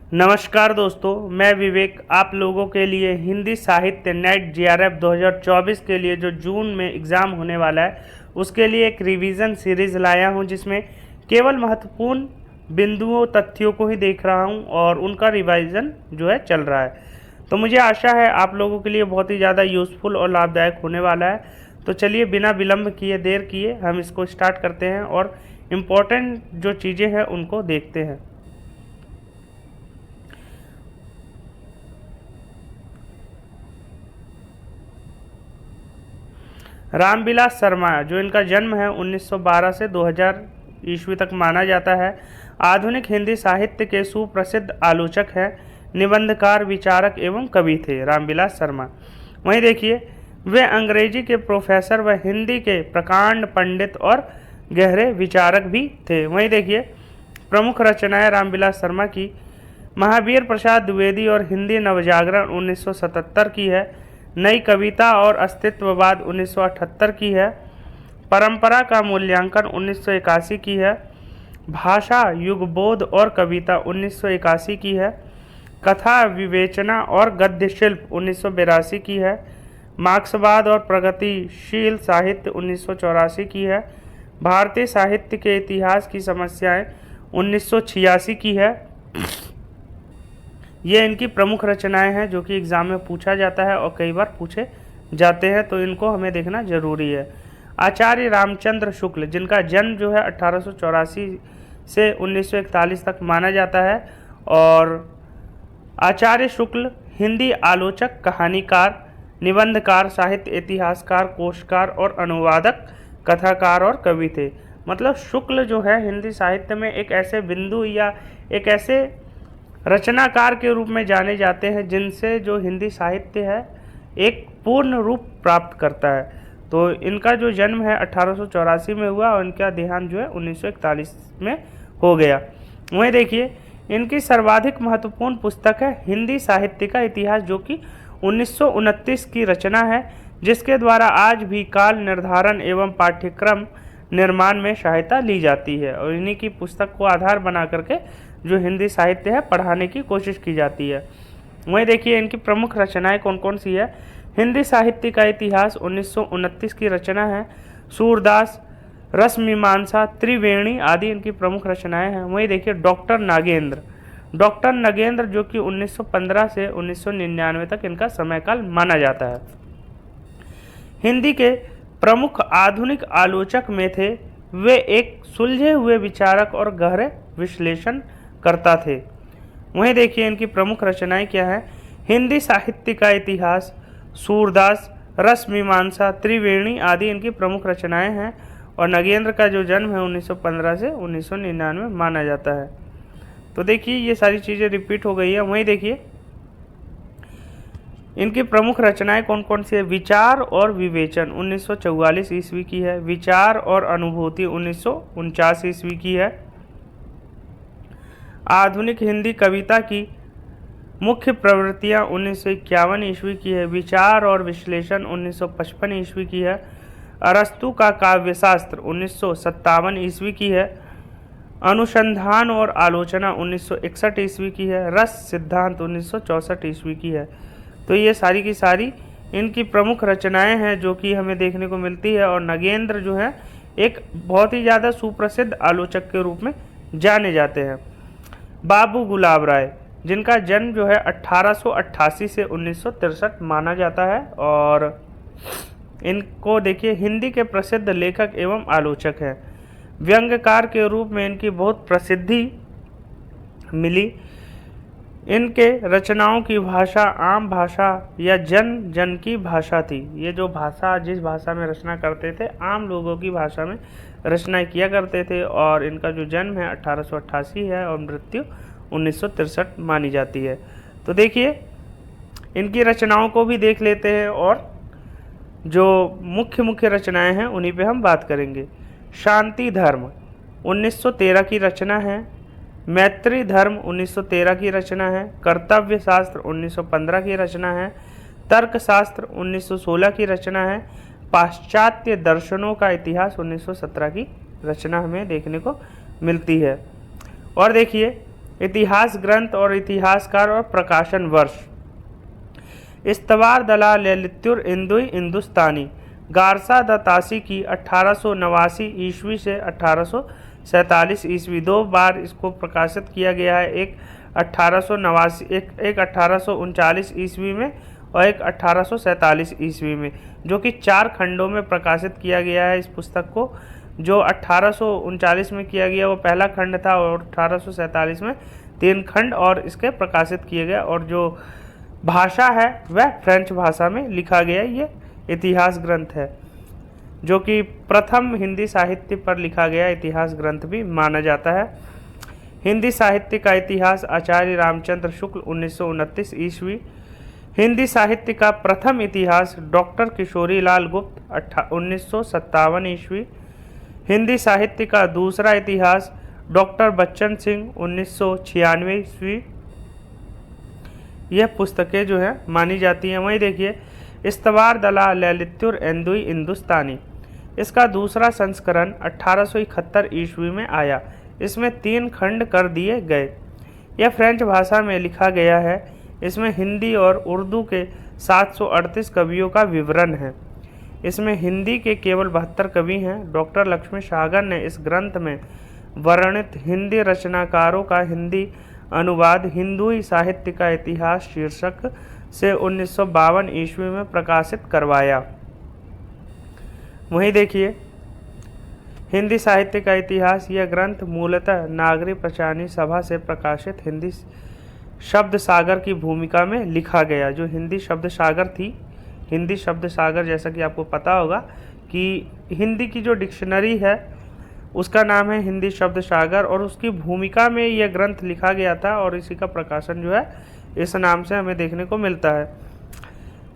नमस्कार दोस्तों, मैं विवेक आप लोगों के लिए हिंदी साहित्य नेट जीआरएफ 2024 के लिए जो जून में एग्ज़ाम होने वाला है उसके लिए एक रिवीजन सीरीज़ लाया हूं, जिसमें केवल महत्वपूर्ण बिंदुओं तथ्यों को ही देख रहा हूं और उनका रिवीजन जो है चल रहा है। तो मुझे आशा है आप लोगों के लिए बहुत ही ज़्यादा यूज़फुल और लाभदायक होने वाला है। तो चलिए बिना विलम्ब किए देर किए हम इसको स्टार्ट करते हैं और इम्पोर्टेंट जो चीज़ें हैं उनको देखते हैं। रामविलास शर्मा, जो इनका जन्म है 1912 से 2000 ईस्वी तक माना जाता है, आधुनिक हिंदी साहित्य के सुप्रसिद्ध आलोचक हैं, निबंधकार, विचारक एवं कवि थे रामविलास शर्मा। वहीं देखिए, वे अंग्रेजी के प्रोफेसर व हिंदी के प्रकांड पंडित और गहरे विचारक भी थे। वहीं देखिए, प्रमुख रचनाएं रामविलास शर्मा की महावीर प्रसाद द्विवेदी और हिंदी नवजागरण 1977 की है, नई कविता और अस्तित्ववाद 1978 की है, परंपरा का मूल्यांकन 1981 की है, भाषा युगबोध और कविता 1981 की है, कथा विवेचना और गद्य शिल्प 1982 की है, मार्क्सवाद और प्रगतिशील साहित्य 1984 की है, भारतीय साहित्य के इतिहास की समस्याएं 1986 की है। ये इनकी प्रमुख रचनाएं हैं जो कि एग्ज़ाम में पूछा जाता है और कई बार पूछे जाते हैं, तो इनको हमें देखना जरूरी है। आचार्य रामचंद्र शुक्ल, जिनका जन्म जो है 1884 से 1941 तक माना जाता है, और आचार्य शुक्ल हिंदी आलोचक, कहानीकार, निबंधकार, साहित्य इतिहासकार, कोशकार और अनुवादक, कथाकार और कवि थे। मतलब शुक्ल जो है हिंदी साहित्य में एक ऐसे बिंदु या एक ऐसे रचनाकार के रूप में जाने जाते हैं जिनसे जो हिंदी साहित्य है एक पूर्ण रूप प्राप्त करता है। तो इनका जो जन्म है 1884 में हुआ और इनका देहांत जो है 1941 में हो गया। वहीं देखिए, इनकी सर्वाधिक महत्वपूर्ण पुस्तक है हिंदी साहित्य का इतिहास, जो कि 1929 की रचना है, जिसके द्वारा आज भी काल निर्धारण एवं पाठ्यक्रम निर्माण में सहायता ली जाती है, और इन्हीं की पुस्तक को आधार बना करके जो हिंदी साहित्य है पढ़ाने की कोशिश की जाती है। वहीं देखिए, इनकी प्रमुख रचनाएं कौन कौन सी है। हिंदी साहित्य का इतिहास 1929 की रचना है, सूरदास, रसमीमांसा, त्रिवेणी आदि इनकी प्रमुख रचनाएं हैं। वहीं देखिए, डॉक्टर नगेंद्र जो कि 1915 से 1999 तक इनका समयकाल माना जाता है। हिंदी के प्रमुख आधुनिक आलोचक में थे। वे एक सुलझे हुए विचारक और गहरे विश्लेषण करता थे। वहीं देखिए, इनकी प्रमुख रचनाएं क्या है। हिंदी साहित्य का इतिहास, सूरदास, रसमीमांसा, त्रिवेणी आदि इनकी प्रमुख रचनाएं हैं, और नगेंद्र का जो जन्म है 1915 से 1999 माना जाता है। तो देखिए, ये सारी चीज़ें रिपीट हो गई है। वहीं देखिए, इनकी प्रमुख रचनाएं कौन कौन सी है। विचार और विवेचन 1944 ईस्वी की है, विचार और अनुभूति 1949 ईस्वी की है, आधुनिक हिंदी कविता की मुख्य प्रवृत्तियां 1951 ईस्वी की है, विचार और विश्लेषण 1955 ईस्वी की है, अरस्तु का काव्यशास्त्र 1957 ईस्वी की है, अनुसंधान और आलोचना 1961 ईस्वी की है, रस सिद्धांत 1964 ईस्वी की है। तो ये सारी की सारी इनकी प्रमुख रचनाएं हैं जो कि हमें देखने को मिलती है, और नगेंद्र जो है एक बहुत ही ज़्यादा सुप्रसिद्ध आलोचक के रूप में जाने जाते हैं। बाबू गुलाब राय, जिनका जन्म जो है 1888 से 1963 माना जाता है, और इनको देखिए हिंदी के प्रसिद्ध लेखक एवं आलोचक हैं। व्यंग्यकार के रूप में इनकी बहुत प्रसिद्धि मिली। इनके रचनाओं की भाषा आम भाषा या जन जन की भाषा थी। ये जो भाषा, जिस भाषा में रचना करते थे, आम लोगों की भाषा में रचनाएं किया करते थे, और इनका जो जन्म है 1888 है और मृत्यु 1963 मानी जाती है। तो देखिए, इनकी रचनाओं को भी देख लेते हैं, और जो मुख्य रचनाएं हैं उन्हीं पे हम बात करेंगे। शांति धर्म 1913 की रचना है, मैत्री धर्म 1913 की रचना है, कर्तव्य शास्त्र 1915 की रचना है, तर्कशास्त्र 1916 की रचना है, पाश्चात्य दर्शनों का इतिहास 1917 की रचना हमें देखने को मिलती है। और देखिए, इतिहास ग्रंथ और इतिहासकार और प्रकाशन वर्ष। इस्तवार दलाल ललित्युर इंदुई हिंदुस्तानी, गारसा द तासी की 1889 ईस्वी से 1847 ईस्वी। 2 बार इसको प्रकाशित किया गया है, एक 1889 एक 1839 ईस्वी में और एक 1847 ईस्वी में, जो कि 4 खंडों में प्रकाशित किया गया है। इस पुस्तक को जो 1839 में किया गया वो पहला खंड था और 1847 में 3 खंड और इसके प्रकाशित किए गए, और जो भाषा है वह फ्रेंच भाषा में लिखा गया ये इतिहास ग्रंथ है, जो कि प्रथम हिंदी साहित्य पर लिखा गया इतिहास ग्रंथ भी माना जाता है। हिंदी साहित्य का इतिहास आचार्य रामचंद्र शुक्ल 1929 ईस्वी। हिंदी साहित्य का प्रथम इतिहास डॉक्टर किशोरी लाल गुप्त 1957 ईस्वी। हिंदी साहित्य का दूसरा इतिहास डॉक्टर बच्चन सिंह 1996 ईस्वी। यह पुस्तकें जो है मानी जाती हैं। वहीं देखिए इस्तवार दलाल ललित्युर इंदुई हिंदुस्तानी, इसका दूसरा संस्करण 1871 ईस्वी में आया। इसमें 3 खंड कर दिए गए। यह फ्रेंच भाषा में लिखा गया है। इसमें हिंदी और उर्दू के 738 कवियों का विवरण है। इसमें हिंदी के केवल 72 कवि हैं। डॉक्टर लक्ष्मी सागर ने इस ग्रंथ में वर्णित हिंदी रचनाकारों का हिंदी अनुवाद हिंदुई साहित्य का इतिहास शीर्षक से 1952 ईस्वी में प्रकाशित करवाया। वहीं देखिए हिंदी साहित्य का इतिहास, यह ग्रंथ मूलतः नागरी प्रचारणी सभा से प्रकाशित हिंदी शब्द सागर की भूमिका में लिखा गया। जो हिंदी शब्द सागर थी, हिंदी शब्द सागर जैसा कि आपको पता होगा कि हिंदी की जो डिक्शनरी है उसका नाम है हिंदी शब्द सागर, और उसकी भूमिका में यह ग्रंथ लिखा गया था और इसी का प्रकाशन जो है इस नाम से हमें देखने को मिलता है।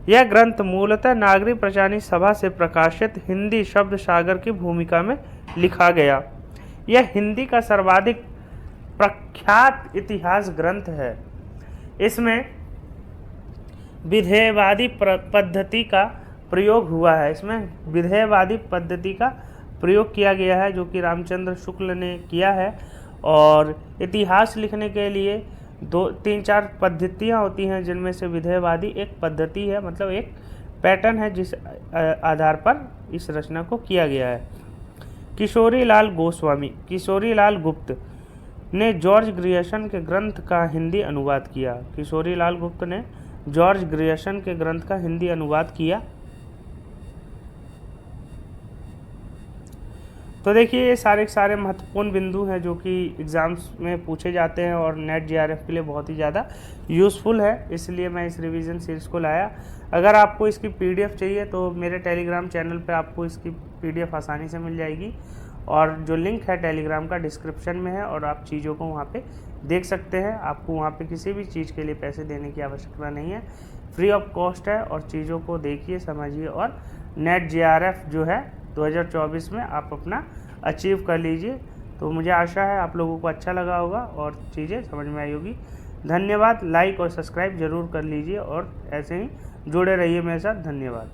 यह ग्रंथ मूलतः नागरी प्रचारणी सभा से प्रकाशित हिंदी शब्द सागर की भूमिका में लिखा गया। यह हिंदी का सर्वाधिक प्रख्यात इतिहास ग्रंथ है। इसमें विधेयवादी पद्धति का प्रयोग हुआ है। इसमें विधेयवादी पद्धति का प्रयोग किया गया है, जो कि रामचंद्र शुक्ल ने किया है। और इतिहास लिखने के लिए 2-3-4 पद्धतियाँ होती हैं, जिनमें से विधेयवादी एक पद्धति है, मतलब एक पैटर्न है जिस आधार पर इस रचना को किया गया है। किशोरी लाल गोस्वामी, किशोरी लाल गुप्त ने जॉर्ज ग्रियर्सन के ग्रंथ का हिंदी अनुवाद किया। किशोरी लाल गुप्त ने जॉर्ज ग्रियर्सन के ग्रंथ का हिंदी अनुवाद किया। तो देखिए ये सारे महत्वपूर्ण बिंदु हैं जो कि एग्ज़ाम्स में पूछे जाते हैं और नेट जीआरएफ के लिए बहुत ही ज़्यादा यूज़फुल है, इसलिए मैं इस रिवीजन सीरीज़ को लाया। अगर आपको इसकी पीडीएफ चाहिए तो मेरे टेलीग्राम चैनल पे आपको इसकी पीडीएफ आसानी से मिल जाएगी, और जो लिंक है टेलीग्राम का डिस्क्रिप्शन में है, और आप चीज़ों को वहाँ पे देख सकते हैं। आपको वहाँ पे किसी भी चीज़ के लिए पैसे देने की आवश्यकता नहीं है, फ्री ऑफ कॉस्ट है, और चीज़ों को देखिए, समझिए, और नेट जीआरएफ जो है 2024 में आप अपना अचीव कर लीजिए। तो मुझे आशा है आप लोगों को अच्छा लगा होगा और चीज़ें समझ में आई होगी। धन्यवाद। लाइक और सब्सक्राइब ज़रूर कर लीजिए और ऐसे ही जुड़े रहिए मेरे साथ। धन्यवाद।